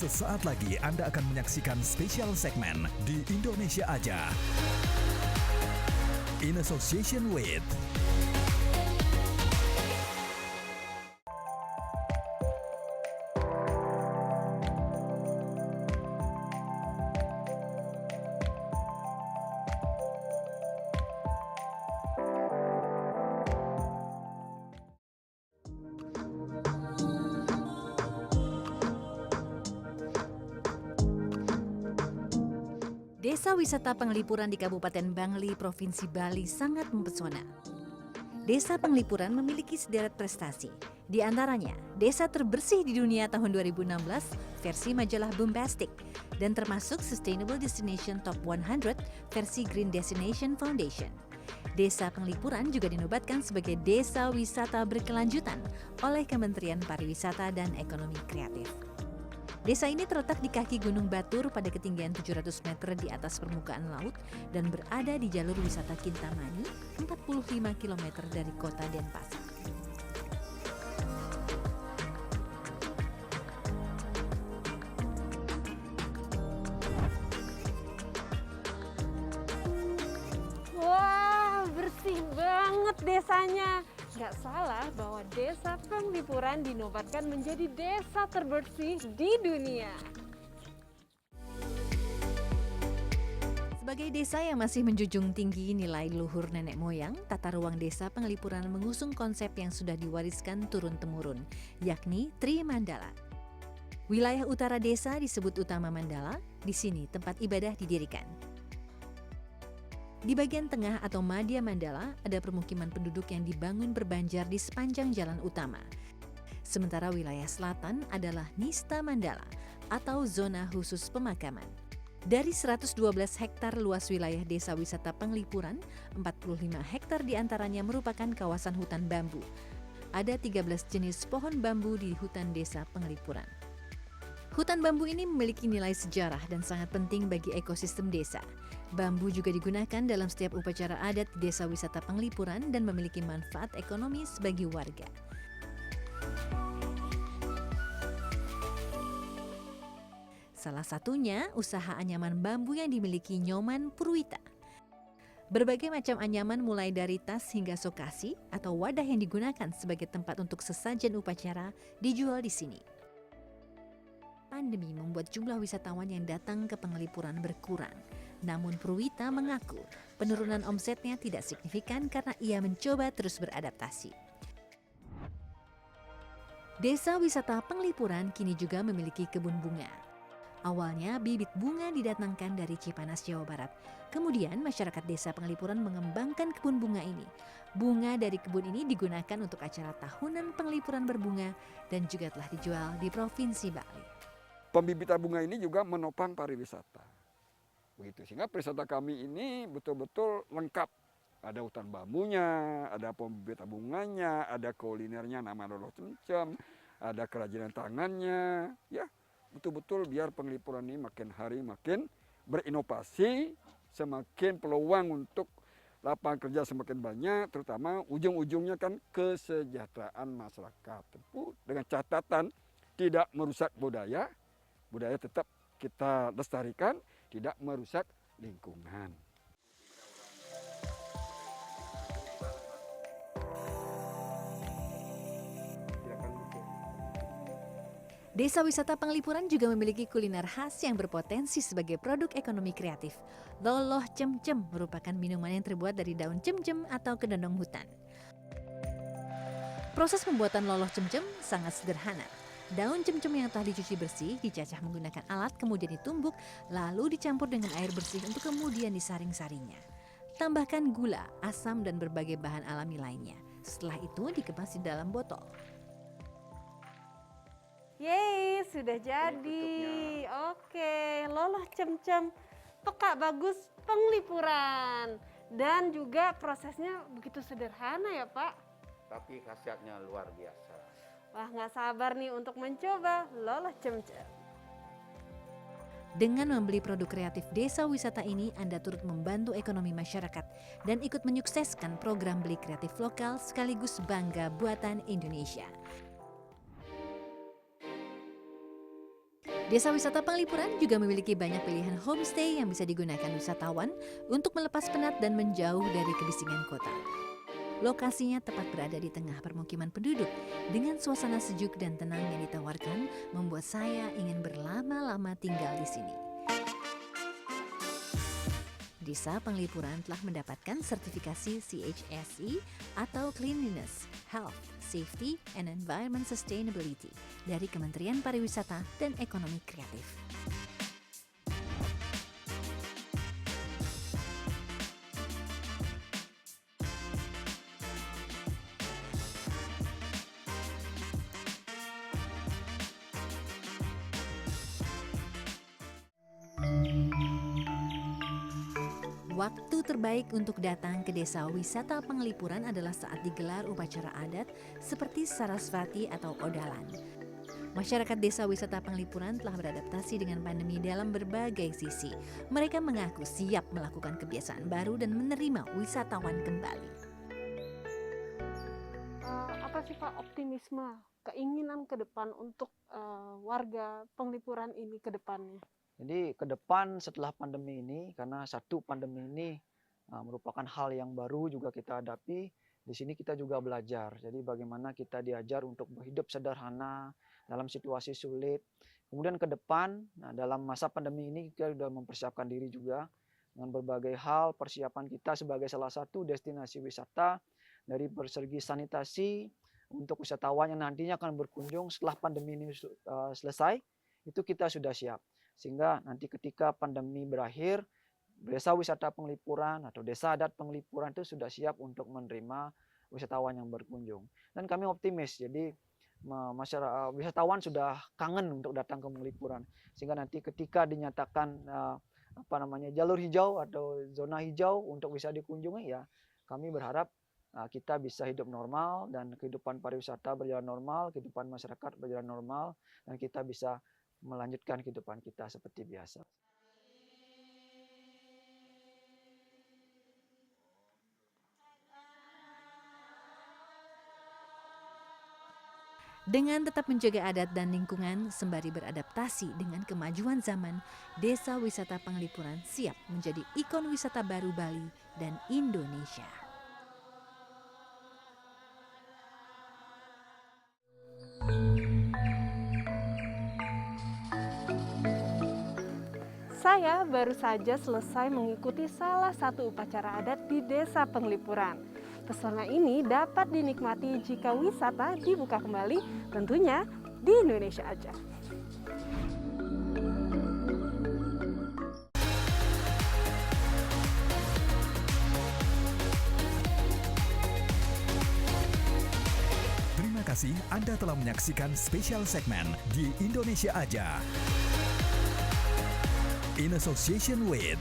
Sesaat lagi Anda akan menyaksikan spesial segmen di Indonesia Aja. In association with Desa wisata Penglipuran di Kabupaten Bangli, Provinsi Bali sangat mempesona. Desa Penglipuran memiliki sederet prestasi. Di antaranya, desa terbersih di dunia tahun 2016 versi majalah Bombastic dan termasuk Sustainable Destination Top 100 versi Green Destination Foundation. Desa Penglipuran juga dinobatkan sebagai desa wisata berkelanjutan oleh Kementerian Pariwisata dan Ekonomi Kreatif. Desa ini terletak di kaki Gunung Batur pada ketinggian 700 meter di atas permukaan laut dan berada di jalur wisata Kintamani, 45 km dari kota Denpasar. Wah, bersih banget desanya. Nggak salah bahwa Desa Penglipuran dinobatkan menjadi desa terbersih di dunia. Sebagai desa yang masih menjunjung tinggi nilai luhur nenek moyang, tata ruang desa Penglipuran mengusung konsep yang sudah diwariskan turun-temurun, yakni Tri Mandala. Wilayah utara desa disebut Utama Mandala, di sini tempat ibadah didirikan. Di bagian tengah atau Madya Mandala ada permukiman penduduk yang dibangun berbanjar di sepanjang jalan utama. Sementara wilayah selatan adalah Nista Mandala atau zona khusus pemakaman. Dari 112 hektar luas wilayah desa wisata Penglipuran, 45 hektar diantaranya merupakan kawasan hutan bambu. Ada 13 jenis pohon bambu di hutan desa Penglipuran. Hutan bambu ini memiliki nilai sejarah dan sangat penting bagi ekosistem desa. Bambu juga digunakan dalam setiap upacara adat di desa wisata Penglipuran dan memiliki manfaat ekonomis bagi warga. Salah satunya usaha anyaman bambu yang dimiliki Nyoman Purwita. Berbagai macam anyaman mulai dari tas hingga sokasi atau wadah yang digunakan sebagai tempat untuk sesajen upacara dijual di sini. Pandemi membuat jumlah wisatawan yang datang ke Penglipuran berkurang. Namun Purwita mengaku penurunan omsetnya tidak signifikan karena ia mencoba terus beradaptasi. Desa wisata Penglipuran kini juga memiliki kebun bunga. Awalnya bibit bunga didatangkan dari Cipanas, Jawa Barat. Kemudian masyarakat desa Penglipuran mengembangkan kebun bunga ini. Bunga dari kebun ini digunakan untuk acara tahunan Penglipuran berbunga dan juga telah dijual di Provinsi Bali. Pembibitan bunga ini juga menopang pariwisata. Begitu, sehingga pariwisata kami ini betul-betul lengkap. Ada hutan bambunya, ada pembibitan bunganya, ada kulinernya nama loloh cemcem, ada kerajinan tangannya. Ya, betul-betul biar Penglipuran ini makin hari makin berinovasi, semakin peluang untuk lapangan kerja semakin banyak, terutama ujung-ujungnya kan kesejahteraan masyarakat. Tentu dengan catatan tidak merusak budaya tetap kita lestarikan, tidak merusak lingkungan. Desa wisata Penglipuran juga memiliki kuliner khas yang berpotensi sebagai produk ekonomi kreatif. Loloh cemcem merupakan minuman yang terbuat dari daun cemcem atau kedondong hutan. Proses pembuatan loloh cemcem sangat sederhana. Daun cemcem yang telah dicuci bersih dicacah menggunakan alat, kemudian ditumbuk, lalu dicampur dengan air bersih untuk kemudian disaring-saringnya. Tambahkan gula, asam, dan berbagai bahan alami lainnya. Setelah itu dikemas di dalam botol. Yeay, sudah jadi. Oke, loloh cemcem peka bagus Penglipuran. Dan juga prosesnya begitu sederhana ya Pak? Tapi khasiatnya luar biasa. Wah, nggak sabar nih untuk mencoba loloh cemcem. Dengan membeli produk kreatif desa wisata ini, Anda turut membantu ekonomi masyarakat dan ikut menyukseskan program beli kreatif lokal sekaligus bangga buatan Indonesia. Desa Wisata Penglipuran juga memiliki banyak pilihan homestay yang bisa digunakan wisatawan untuk melepas penat dan menjauh dari kebisingan kota. Lokasinya tepat berada di tengah permukiman penduduk dengan suasana sejuk dan tenang yang ditawarkan membuat saya ingin berlama-lama tinggal di sini. Desa Penglipuran telah mendapatkan sertifikasi CHSE atau Cleanliness, Health, Safety, and Environment Sustainability dari Kementerian Pariwisata dan Ekonomi Kreatif. Waktu terbaik untuk datang ke Desa Wisata Penglipuran adalah saat digelar upacara adat seperti Sarasvati atau Odalan. Masyarakat Desa Wisata Penglipuran telah beradaptasi dengan pandemi dalam berbagai sisi. Mereka mengaku siap melakukan kebiasaan baru dan menerima wisatawan kembali. Apa sih Pak optimisme, keinginan ke depan untuk warga Penglipuran ini ke depannya? Jadi ke depan setelah pandemi ini, karena satu pandemi ini merupakan hal yang baru juga kita hadapi, di sini kita juga belajar. Jadi bagaimana kita diajar untuk berhidup sederhana dalam situasi sulit. Kemudian ke depan, dalam masa pandemi ini kita sudah mempersiapkan diri juga dengan berbagai hal, persiapan kita sebagai salah satu destinasi wisata dari bersegi sanitasi untuk wisatawan yang nantinya akan berkunjung setelah pandemi ini selesai, itu kita sudah siap. Sehingga nanti ketika pandemi berakhir, Desa Wisata Penglipuran atau Desa Adat Penglipuran itu sudah siap untuk menerima wisatawan yang berkunjung. Dan kami optimis, jadi masyarakat wisatawan sudah kangen untuk datang ke Penglipuran. Sehingga nanti ketika dinyatakan jalur hijau atau zona hijau untuk bisa dikunjungi, ya kami berharap kita bisa hidup normal dan kehidupan pariwisata berjalan normal, kehidupan masyarakat berjalan normal, dan kita bisa melanjutkan kehidupan kita seperti biasa. Dengan tetap menjaga adat dan lingkungan sembari beradaptasi dengan kemajuan zaman, Desa Wisata Penglipuran siap menjadi ikon wisata baru Bali dan Indonesia. Saya baru saja selesai mengikuti salah satu upacara adat di Desa Penglipuran. Pesona ini dapat dinikmati jika wisata dibuka kembali, tentunya di Indonesia aja. Terima kasih Anda telah menyaksikan spesial segmen di Indonesia Aja. In association with